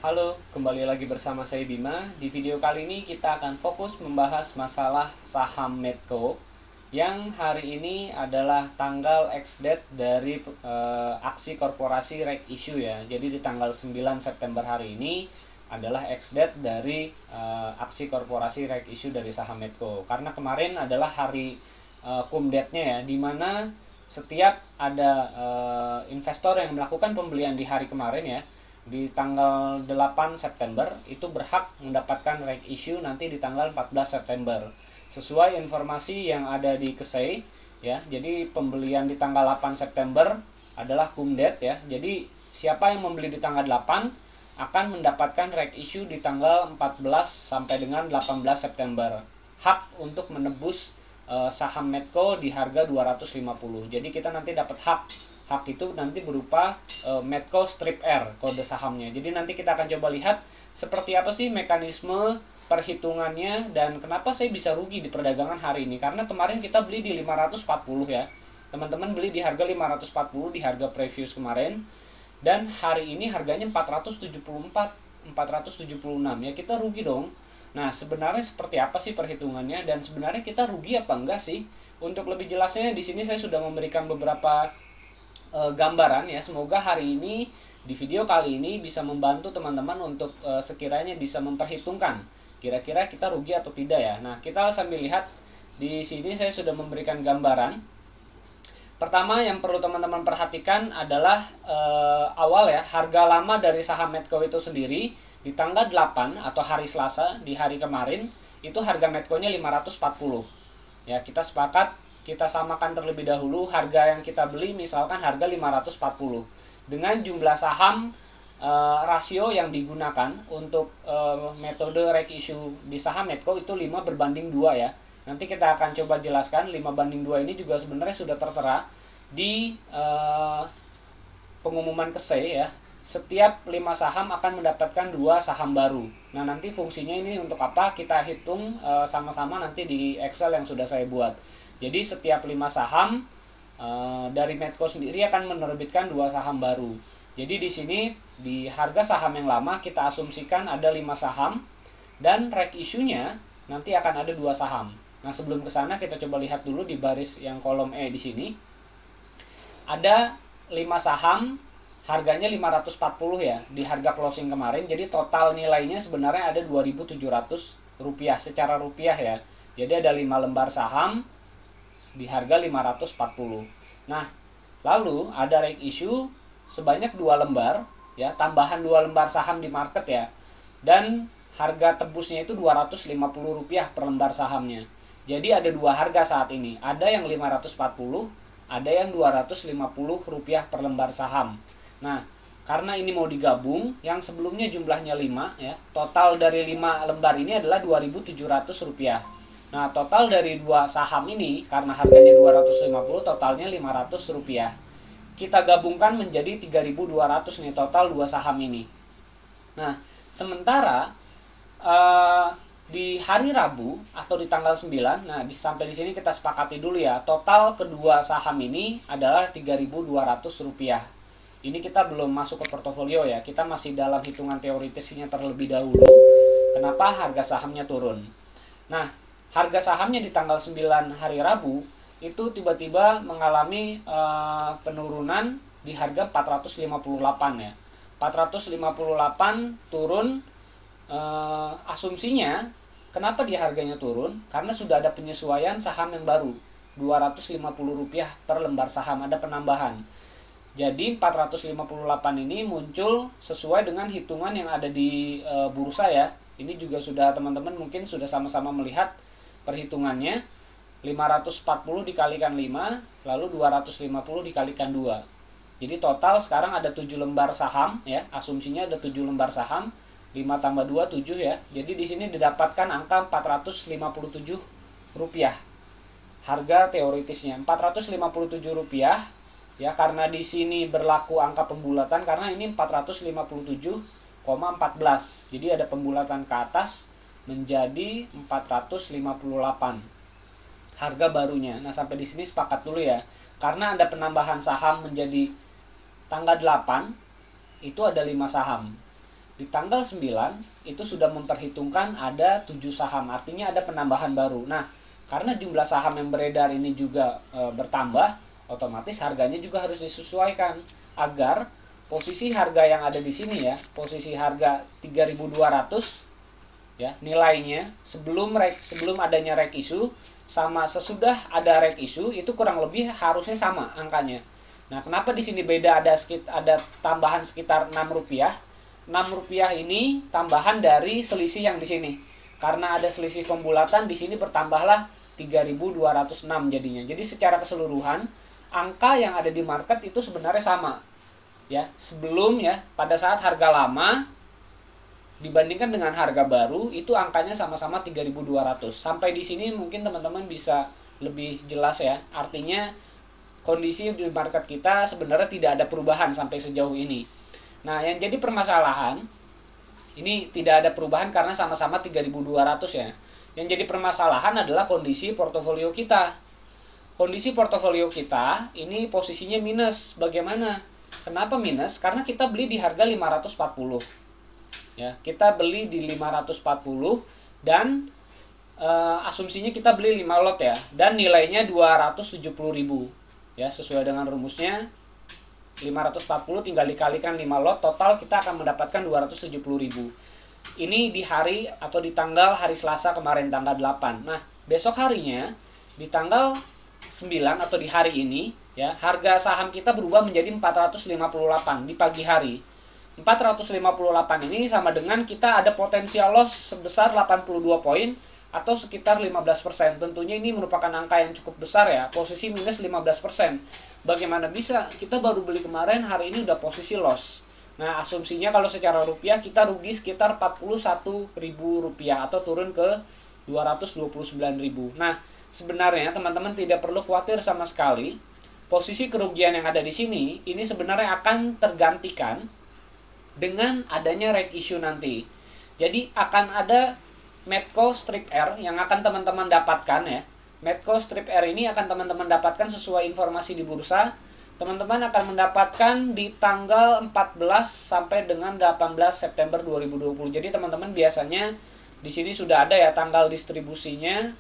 Halo, kembali lagi bersama saya Bima. Di video kali ini kita akan fokus membahas masalah saham Medco yang hari ini adalah tanggal ex-date dari aksi korporasi right issue ya. Jadi di tanggal 9 September hari ini adalah ex-date dari aksi korporasi right issue dari saham Medco. Karena kemarin adalah hari cum date-nya ya, di mana setiap ada investor yang melakukan pembelian di hari kemarin ya, di tanggal 8 September itu berhak mendapatkan right issue nanti di tanggal 14 September sesuai informasi yang ada di KSEI ya. Jadi pembelian di tanggal 8 September adalah cum date ya. Jadi siapa yang membeli di tanggal 8 akan mendapatkan right issue di tanggal 14 sampai dengan 18 September. Hak untuk menebus saham Medco di harga 250. Jadi kita nanti dapat hak itu nanti berupa Medco Strip R kode sahamnya. Jadi nanti kita akan coba lihat seperti apa sih mekanisme perhitungannya dan kenapa saya bisa rugi di perdagangan hari ini. Karena kemarin kita beli di 540 ya. Teman-teman beli di harga 540 di harga previous kemarin. Dan hari ini harganya 474, 476 ya, kita rugi dong. Nah, sebenarnya seperti apa sih perhitungannya dan sebenarnya kita rugi apa enggak sih? Untuk lebih jelasnya di sini saya sudah memberikan beberapa gambaran ya. Semoga hari ini di video kali ini bisa membantu teman-teman untuk sekiranya bisa memperhitungkan kira-kira kita rugi atau tidak ya. Nah, kita sambil lihat di sini saya sudah memberikan gambaran. Pertama yang perlu teman-teman perhatikan adalah awal ya, harga lama dari saham Medco itu sendiri di tanggal 8 atau hari Selasa di hari kemarin itu harga Medco-nya 540. Ya, kita sepakat kita samakan terlebih dahulu harga yang kita beli, misalkan harga 540 dengan jumlah saham rasio yang digunakan untuk metode right issue di saham Medco itu 5:2 ya. Nanti kita akan coba jelaskan 5:2 ini juga sebenarnya sudah tertera di pengumuman KSEI ya. Setiap 5 saham akan mendapatkan 2 saham baru. Nah, nanti fungsinya ini untuk apa kita hitung sama-sama nanti di Excel yang sudah saya buat. Jadi setiap 5 saham dari Medco sendiri akan menerbitkan 2 saham baru. Jadi di sini di harga saham yang lama kita asumsikan ada 5 saham dan right issue-nya nanti akan ada 2 saham. Nah, sebelum ke sana kita coba lihat dulu di baris yang kolom E di sini. Ada 5 saham harganya 540 ya di harga closing kemarin. Jadi total nilainya sebenarnya ada 2.700 rupiah secara rupiah ya. Jadi ada 5 lembar saham di harga 540. Nah, lalu ada right issue sebanyak 2 lembar ya, tambahan 2 lembar saham di market ya. Dan harga tebusnya itu Rp250 per lembar sahamnya. Jadi ada 2 harga saat ini. Ada yang 540, ada yang Rp250 per lembar saham. Nah, karena ini mau digabung, yang sebelumnya jumlahnya 5 ya, total dari 5 lembar ini adalah Rp2.700. Nah, total dari 2 saham ini karena harganya 250, totalnya Rp500. Kita gabungkan menjadi 3.200 nih total 2 saham ini. Nah, sementara di hari Rabu atau di tanggal 9, nah sampai di sini kita sepakati dulu ya, total kedua saham ini adalah Rp3.200. Ini kita belum masuk ke portofolio ya, kita masih dalam hitungan teoritisnya terlebih dahulu. Kenapa harga sahamnya turun? Nah, harga sahamnya di tanggal 9 hari Rabu itu tiba-tiba mengalami penurunan di harga 458 ya. 458 turun, asumsinya kenapa di harganya turun? Karena sudah ada penyesuaian saham yang baru, Rp250 per lembar saham, ada penambahan. Jadi 458 ini muncul sesuai dengan hitungan yang ada di bursa ya. Ini juga sudah teman-teman mungkin sudah sama-sama melihat perhitungannya. 540 dikalikan 5, lalu 250 dikalikan 2. Jadi total sekarang ada 7 lembar saham ya, asumsinya ada 7 lembar saham. 5 tambah 2, 7 ya. Jadi di sini didapatkan angka Rp457. Harga teoritisnya Rp457 ya, karena di sini berlaku angka pembulatan karena ini 457,14. Jadi ada pembulatan ke atas menjadi 458 harga barunya. Nah, sampai di sini sepakat dulu ya. Karena ada penambahan saham menjadi tanggal 8 itu ada 5 saham. di tanggal 9 itu sudah memperhitungkan ada 7 saham, artinya ada penambahan baru. Nah, karena jumlah saham yang beredar ini juga bertambah, otomatis harganya juga harus disesuaikan agar posisi harga yang ada di sini ya, posisi harga 3.200 ya, nilainya sebelum adanya reg issue sama sesudah ada reg issue itu kurang lebih harusnya sama angkanya. Nah, kenapa di sini beda, ada tambahan sekitar Rp6. Rp6 ini tambahan dari selisih yang di sini. Karena ada selisih pembulatan, di sini bertambahlah 3.206 jadinya. Jadi secara keseluruhan angka yang ada di market itu sebenarnya sama. Ya, sebelum ya, pada saat harga lama dibandingkan dengan harga baru itu angkanya sama-sama 3.200. Sampai di sini mungkin teman-teman bisa lebih jelas ya. Artinya kondisi di market kita sebenarnya tidak ada perubahan sampai sejauh ini. Nah, yang jadi permasalahan ini tidak ada perubahan karena sama-sama 3.200 ya. Yang jadi permasalahan adalah kondisi portofolio kita. Kondisi portofolio kita ini posisinya minus. Bagaimana? Kenapa minus? Karena kita beli di harga 540. Ya, kita beli di 540 dan asumsinya kita beli 5 lot ya, dan nilainya 270.000. Ya, sesuai dengan rumusnya 540 tinggal dikalikan 5 lot, total kita akan mendapatkan 270.000. Ini di hari atau di tanggal hari Selasa kemarin, tanggal 8. Nah, besok harinya di tanggal 9 atau di hari ini ya, harga saham kita berubah menjadi 458 di pagi hari. 458 ini sama dengan kita ada potensial loss sebesar 82 poin atau sekitar 15%. Tentunya ini merupakan angka yang cukup besar ya, posisi minus 15%. Bagaimana bisa? Kita baru beli kemarin, hari ini udah posisi loss. Nah, asumsinya kalau secara rupiah kita rugi sekitar Rp41.000 atau turun ke Rp229.000. Nah, sebenarnya teman-teman tidak perlu khawatir sama sekali. Posisi kerugian yang ada di sini ini sebenarnya akan tergantikan dengan adanya reg issue nanti. Jadi akan ada Medco Strip R yang akan teman-teman dapatkan ya. Medco Strip R ini akan teman-teman dapatkan sesuai informasi di bursa. Teman-teman akan mendapatkan di tanggal 14 sampai dengan 18 September 2020. Jadi teman-teman biasanya di sini sudah ada ya tanggal distribusinya.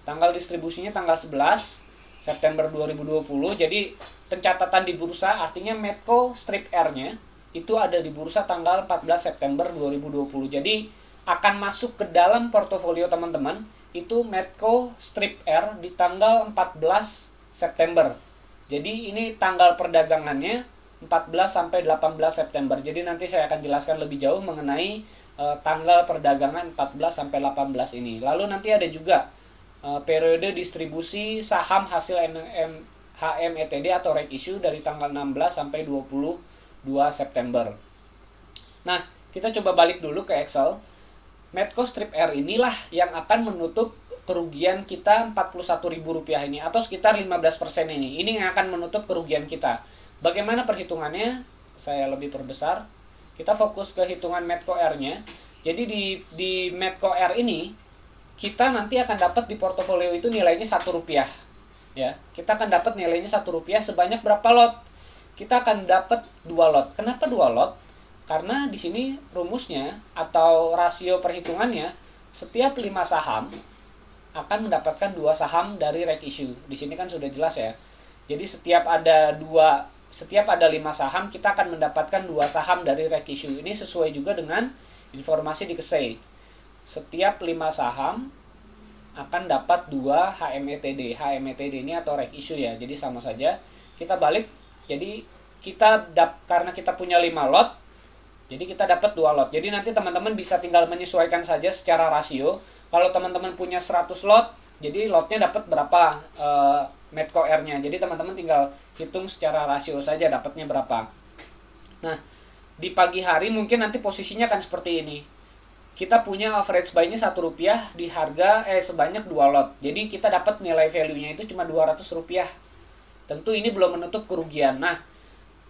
Tanggal distribusinya tanggal 11 September 2020. Jadi pencatatan di bursa artinya Medco Strip R-nya itu ada di bursa tanggal 14 September 2020. Jadi akan masuk ke dalam portofolio teman-teman itu Medco Strip R di tanggal 14 September. Jadi ini tanggal perdagangannya 14 sampai 18 September. Jadi nanti saya akan jelaskan lebih jauh mengenai tanggal perdagangan 14 sampai 18 ini. Lalu nanti ada juga periode distribusi saham hasil HMETD atau reg issue dari tanggal 16 sampai 22 September. Nah, kita coba balik dulu ke Excel. Medco Strip R inilah yang akan menutup kerugian kita Rp41.000 ini atau sekitar 15% ini. Ini yang akan menutup kerugian kita. Bagaimana perhitungannya? Saya lebih perbesar. Kita fokus ke hitungan Medco R-nya. Jadi di Medco R ini kita nanti akan dapat di portofolio itu nilainya Rp1. Ya, kita akan dapat nilainya Rp1 sebanyak berapa lot? Kita akan dapat 2 lot. Kenapa 2 lot? Karena di sini rumusnya atau rasio perhitungannya setiap 5 saham akan mendapatkan 2 saham dari reg issue. Di sini kan sudah jelas ya. Jadi setiap ada 5 saham kita akan mendapatkan 2 saham dari reg issue. Ini sesuai juga dengan informasi di KSEI. Setiap 5 saham akan dapat 2 HMETD. HMETD ini atau reg issue ya. Jadi sama saja. Kita balik. Jadi karena kita punya 5 lot, jadi kita dapat 2 lot. Jadi nanti teman-teman bisa tinggal menyesuaikan saja secara rasio. Kalau teman-teman punya 100 lot, jadi lotnya dapat berapa Medco R-nya. Jadi teman-teman tinggal hitung secara rasio saja dapatnya berapa. Nah, di pagi hari mungkin nanti posisinya akan seperti ini. Kita punya average buy-nya Rp1 di harga sebanyak 2 lot. Jadi kita dapat nilai value-nya itu cuma Rp200. Tentu ini belum menutup kerugian. Nah,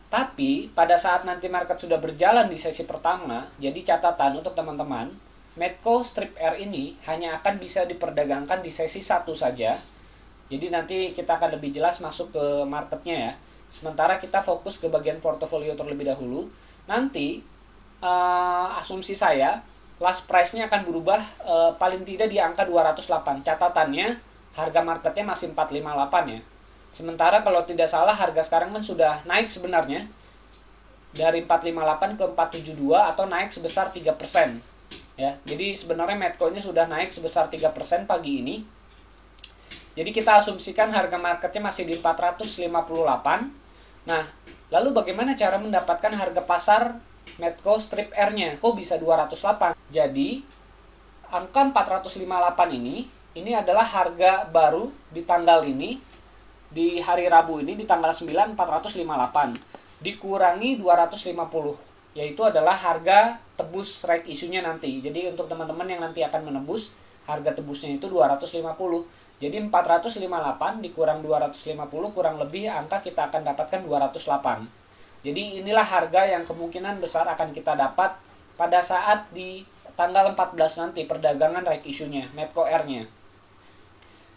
tapi pada saat nanti market sudah berjalan di sesi pertama, jadi catatan untuk teman-teman, Medco Strip R ini hanya akan bisa diperdagangkan di sesi 1 saja. Jadi nanti kita akan lebih jelas masuk ke marketnya ya. Sementara kita fokus ke bagian portofolio terlebih dahulu. Nanti asumsi saya last price-nya akan berubah paling tidak di angka 208. Catatannya harga marketnya masih 458 ya. Sementara kalau tidak salah harga sekarang kan sudah naik sebenarnya dari 458 ke 472 atau naik sebesar 3%. Ya. Jadi sebenarnya Medco ini sudah naik sebesar 3% pagi ini. Jadi kita asumsikan harga marketnya masih di 458. Nah, lalu bagaimana cara mendapatkan harga pasar Medco strip R-nya? Kok bisa 208? Jadi angka 458 ini adalah harga baru di tanggal ini, di hari Rabu ini, di tanggal 9, 458 dikurangi 250, yaitu adalah harga tebus right issue-nya nanti. Jadi untuk teman-teman yang nanti akan menebus, harga tebusnya itu 250. Jadi 458 dikurang 250 kurang lebih angka kita akan dapatkan 208. Jadi inilah harga yang kemungkinan besar akan kita dapat pada saat di tanggal 14 nanti perdagangan right issue-nya, Medco R-nya.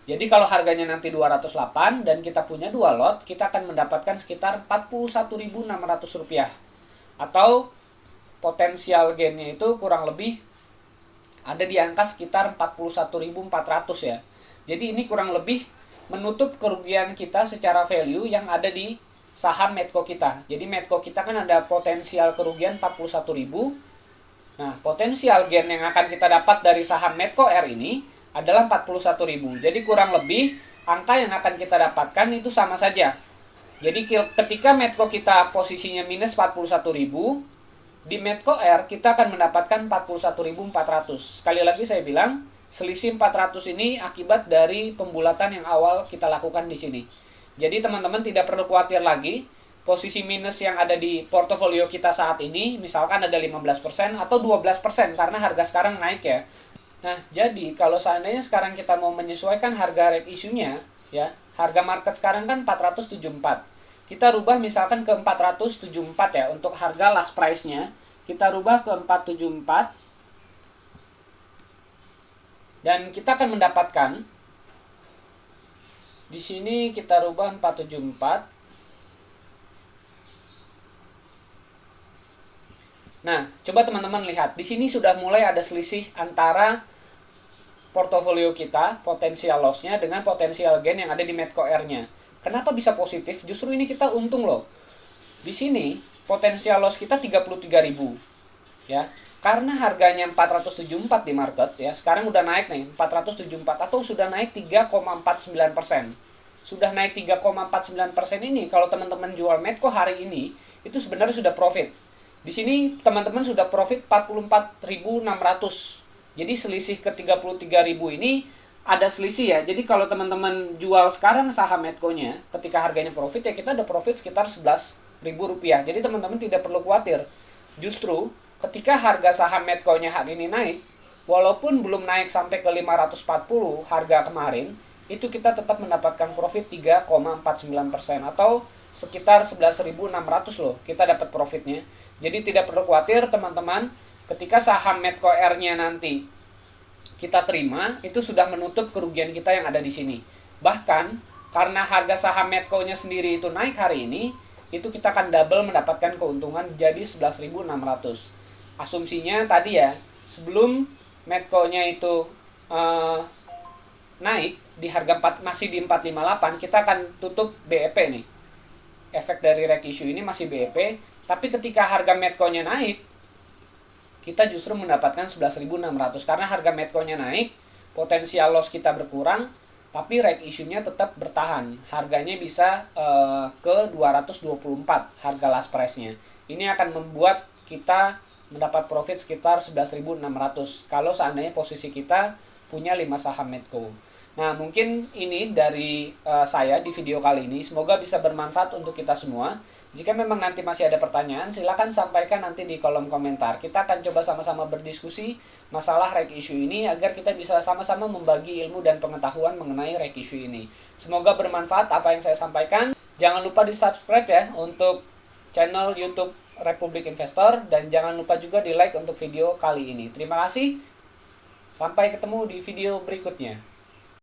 Jadi kalau harganya nanti 208 dan kita punya 2 lot, kita akan mendapatkan sekitar Rp41.600. Atau potensial gain-nya itu kurang lebih ada di angka sekitar 41.400 ya. Jadi ini kurang lebih menutup kerugian kita secara value yang ada di saham Medco kita. Jadi Medco kita kan ada potensial kerugian 41.000. Nah, potensial gain yang akan kita dapat dari saham Medco R ini adalah 41.000. Jadi kurang lebih angka yang akan kita dapatkan itu sama saja. Jadi ketika Medco kita posisinya minus 41.000, di Medco R kita akan mendapatkan 41.400. Sekali lagi saya bilang, selisih 400 ini akibat dari pembulatan yang awal kita lakukan di sini. Jadi teman-teman tidak perlu khawatir lagi. Posisi minus yang ada di portofolio kita saat ini, misalkan ada 15% atau 12% karena harga sekarang naik ya. Nah, jadi kalau seandainya sekarang kita mau menyesuaikan harga right issue-nya, ya, harga market sekarang kan 474. Kita rubah misalkan ke 474 ya, untuk harga last price-nya. Kita rubah ke 474. Dan kita akan mendapatkan, di sini kita rubah 474. Nah, coba teman-teman lihat, di sini sudah mulai ada selisih antara portofolio kita, potensial loss-nya dengan potensial gain yang ada di Medco R-nya. Kenapa bisa positif? Justru ini kita untung loh. Di sini potensial loss kita 33.000. Ya. Karena harganya 474 di market ya, sekarang udah naik nih 474 atau sudah naik 3,49%. Sudah naik 3,49% ini kalau teman-teman jual Medco hari ini itu sebenarnya sudah profit. Di sini teman-teman sudah profit 44.600. Jadi selisih ke 33.000 ini ada selisih ya. Jadi kalau teman-teman jual sekarang saham Medco-nya ketika harganya profit ya kita ada profit sekitar Rp11.000. Jadi teman-teman tidak perlu khawatir. Justru ketika harga saham Medco-nya hari ini naik, walaupun belum naik sampai ke 540 harga kemarin, itu kita tetap mendapatkan profit 3,49% atau sekitar 11.600 loh kita dapat profitnya. Jadi tidak perlu khawatir teman-teman. Ketika saham Medco R-nya nanti kita terima, itu sudah menutup kerugian kita yang ada di sini. Bahkan, karena harga saham Medco-nya sendiri itu naik hari ini, itu kita akan double mendapatkan keuntungan jadi 11.600. Asumsinya tadi ya, sebelum Medco-nya itu naik, di harga masih di 458, kita akan tutup BEP nih. Efek dari right issue ini masih BEP, tapi ketika harga Medco-nya naik, kita justru mendapatkan 11.600 karena harga Medco-nya naik, potensial loss kita berkurang, tapi right issue-nya tetap bertahan. Harganya bisa ke 224 harga last price-nya. Ini akan membuat kita mendapat profit sekitar 11.600 kalau seandainya posisi kita punya 5 saham Medco. Nah, mungkin ini dari saya di video kali ini. Semoga bisa bermanfaat untuk kita semua. Jika memang nanti masih ada pertanyaan, silakan sampaikan nanti di kolom komentar. Kita akan coba sama-sama berdiskusi masalah right issue ini agar kita bisa sama-sama membagi ilmu dan pengetahuan mengenai right issue ini. Semoga bermanfaat apa yang saya sampaikan. Jangan lupa di-subscribe ya untuk channel YouTube Republik Investor dan jangan lupa juga di-like untuk video kali ini. Terima kasih. Sampai ketemu di video berikutnya.